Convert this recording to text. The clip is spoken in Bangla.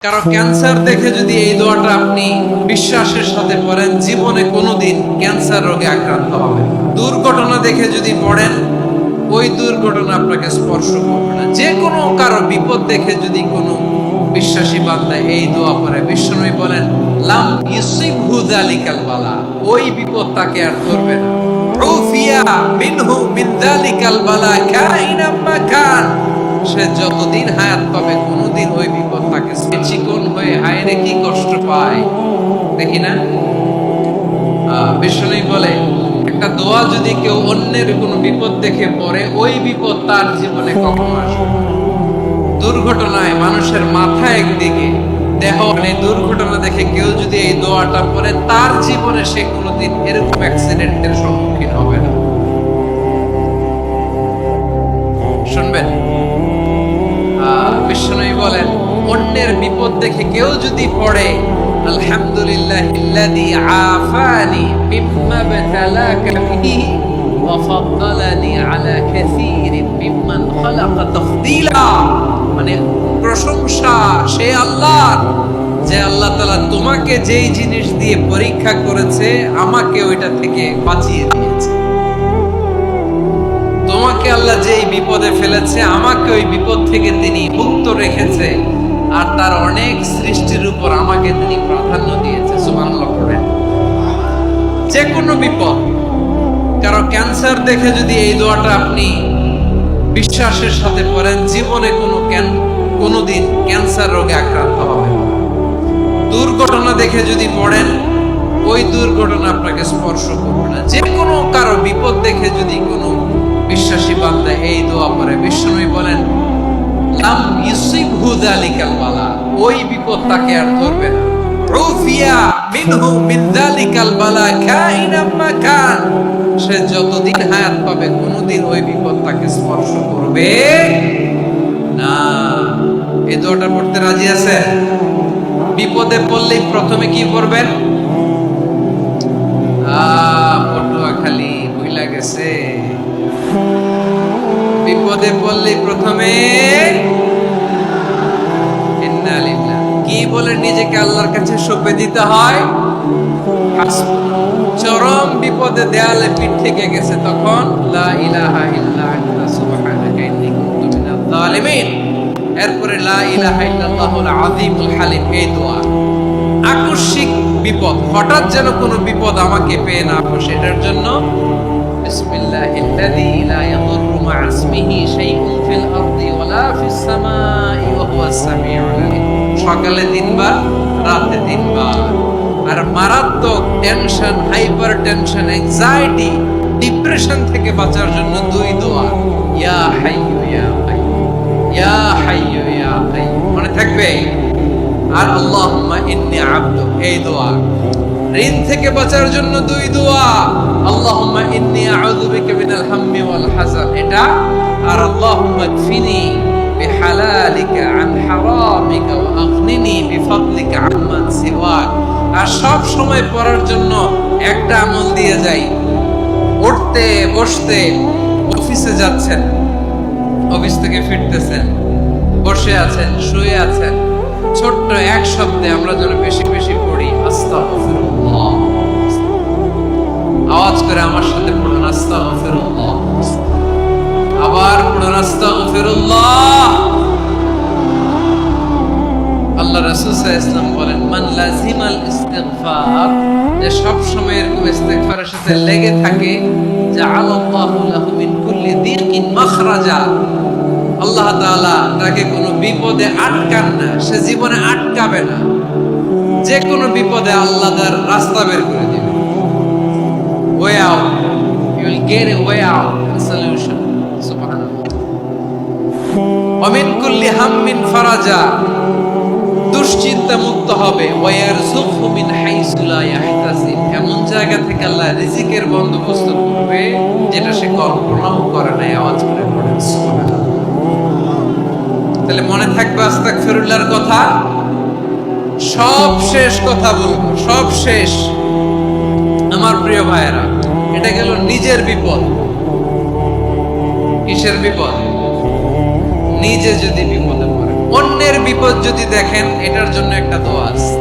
কারো ক্যান্সার দেখে যদি এই দোয়াটা আপনি বিশ্বাসের সাথে পড়েন, জীবনে কোনোদিন ক্যান্সার রোগে আক্রান্ত হবেন। দুর্ঘটনা দেখে যদি পড়েন, ওই দুর্ঘটনা আপনাকে স্পর্শ করবে না। যে কোনো কারো বিপদ দেখে যদি কোনো বিশ্বাসী বান্দা এই দোয়া পড়ে, বিশ্বনবী বলেন লাম ইউসিবহু যালিকাল বালা, ওই বিপদ তাকে আর ধরবে না। উফিয়া মিনহু মিন যালিকাল বালা কাইনাম মা কান, সে যতদিন হায়াত পাবে কোনোদিন ওই বিপদ তাকে চিকন হয়ে হায়রে কি কষ্ট পায় দেখি না। বিশ্বনবী বলে একটা দোয়া যদি কেউ অন্যের কোনো বিপদ দেখে পড়ে, ওই বিপদ তার জীবনে কখনো আসবে না। দুর্ঘটনায় মানুষের মাথা একদিকে, দেহ অনেক, দুর্ঘটনা দেখে কেউ যদি এই দোয়াটা পড়ে, তার জীবনে সে কোনোদিন এরকম অ্যাক্সিডেন্টের সম্মুখীন হবে না। শুনবেন, বিশ্বনবী বলেন অন্যের বিপদ দেখে কেউ যদি পড়ে, আলহামদুলিল্লাহিল্লাযী আফানি মিম্মা বাতালাকা বিহি ওয়া ফাদ্দালানি আলা কাসীরিন মিম্মান খালাকা তাফদীলা, মানে প্রশংসা সে আল্লাহর, যে আল্লাহ তাআলা তোমাকে যেই জিনিস দিয়ে পরীক্ষা করেছে আমাকে ওইটা থেকে বাঁচিয়ে দিয়েছে। তোমাকে আল্লাহ যেই বিপদে ফেলেছে আমাকে ওই বিপদ থেকে তিনি মুক্ত রেখেছে, আর তার অনেক সৃষ্টির উপর আমাকে তিনি প্রাধান্য দিয়েছে। সুবহানাল্লাহ পড়েন। যে কোনো বিপদ, কারো ক্যান্সার দেখে যদি এই দোয়াটা আপনি বিশ্বাসের সাথে পড়েন, জীবনে কোনোদিন ক্যান্সার রোগে আক্রান্ত হবেন। দুর্ঘটনা দেখে যদি পড়েন, ওই দুর্ঘটনা আপনাকে স্পর্শ করবে না। যে কোনো কারো বিপদ দেখে যদি কোনো বিশ্বাসী বান্দা এই দোয়া পড়ে, বিশ্বনবী বলেন লাম ইউসিবহু যালিকাল বালা, ওই বিপদ তাকে আর ধরবে না। উফিয়া মিনহু মিন যালিকাল বালা কাইনাম মা কান, সে যতদিন হায়াত পাবে কোনোদিন ওই বিপদ তাকে স্পর্শ করবে না। এই দোয়াটা পড়তে রাজি আছেন? বিপদে পড়লেই প্রথমে কি করবেন? পটুয়াখালী ভুইলা গেছে। বিপদে পড়লেই প্রথমে ইন্না লিল্লাহ কি বলে নিজেকে আল্লাহর কাছে সঁপে দিতে হয়। চরম বিপদে দেয়ালে পিঠ থেকে গেছে, তখন লা ইলাহা ইল্লা আনতা সুবহানাকা ইন্নী কুনতু মিনাজ জালিমিন, এরপরে লা ইলাহা ইল্লাল্লাহুল আযীমুল হালিম। এই দোয়া আকস্মিক বিপদ, হঠাৎ যেন কোনো বিপদ আমাকে পেয়ে না বসে, এটার জন্য বিসমিল্লাহিল্লাযী লা ইয়াদুররু মা'a ইসমিহি শাইউন ফিল আরদি ওয়ালা ফিস সামাই ওয়া হুয়াস সামিউল আলীম। সকালে 3 বার, রাতে 3 বার। আর মারাত্মক tension, hyper tension, anxiety, depression থেকে বাঁচার জন্য 2 দোয়া, ইয়া হাইয়্যু ইয়া কাইয়্যুম, ইয়া হাইয়্যু ইয়া কাইয়্যুম, মনে থাকবে। আর আল্লাহুম্মা ইন্নী আবদুক, এই দোয়া। ঋণ থেকে বাঁচার জন্য 2 দোয়া, আল্লাহুম্মা ইন্নী আউযু বিকা মিনাল হাম্মি ওয়াল হাযান, এটা। আর আল্লাহুম্মা কফিনি বিহালালিকা আন হারামিকা ওয়া আগনিনি বিফাদলিকা আম্মান সিওয়াক। আর সব সময় পড়ার জন্য একটা আমল দিয়ে যাই, উঠতে বসতে, অফিসে যাচ্ছেন, অফিস থেকে ফিরতেছেন, বসে আছেন, শুয়ে আছেন, ছোট্ট এক শব্দে আমরা যেন বেশি বেশি পড়ি আস্তাগফিরুল্লাহ। আওয়াজ করে আমার সাথে পড়ুন আস্তাগফিরুল্লাহ, আবার পড়ুন আস্তাগফিরুল্লাহ। আল্লাহ রাসূল সাল্লাল্লাহু আলাইহি ওয়াসাল্লাম বলেন মান লাজিমাল ইস্তিগফার, যে সব সময় এরকম ইস্তিগফারের সাথে লেগে থাকে, জাআলাল্লাহু লাহু মিন কুল্লি দিকিন মাখরাজা, আল্লাহ তাআলা তাকে কোনো বিপদে আটকান না, সে জীবনে আটকাবে না। যে কোনো বিপদে আল্লাহ তার রাস্তা বের করে দিবে। Way out, you will get a way out, solution. সুবহানাল্লাহ। ওয়া মিন কুল্লি হাম্মিন ফারাজা, দুশ্চিন্তা মুক্ত হবে। ওয়া ইয়ারযুকহু মিন হাইসু লা ইয়াহতাসিব, এমন জায়গা থেকে আল্লাহ রিজিকের বন্দোবস্ত করবে যেটা সে কল্পনাও করে নাই। আওয়াজ করে পড়েন সুবহানাল্লাহ। তাহলে মনে থাকবে আস্তাগফিরুল্লাহর কথা। সব শেষ কথা বলবো, সব শেষ আমার প্রিয় ভাইয়েরা। এটা গেল নিজের বিপদ। কিসের বিপদ? নিজে যদি বিপদে পড়ে, অন্যের বিপদ যদি দেখেন, এটার জন্য একটা দোয়া আছে।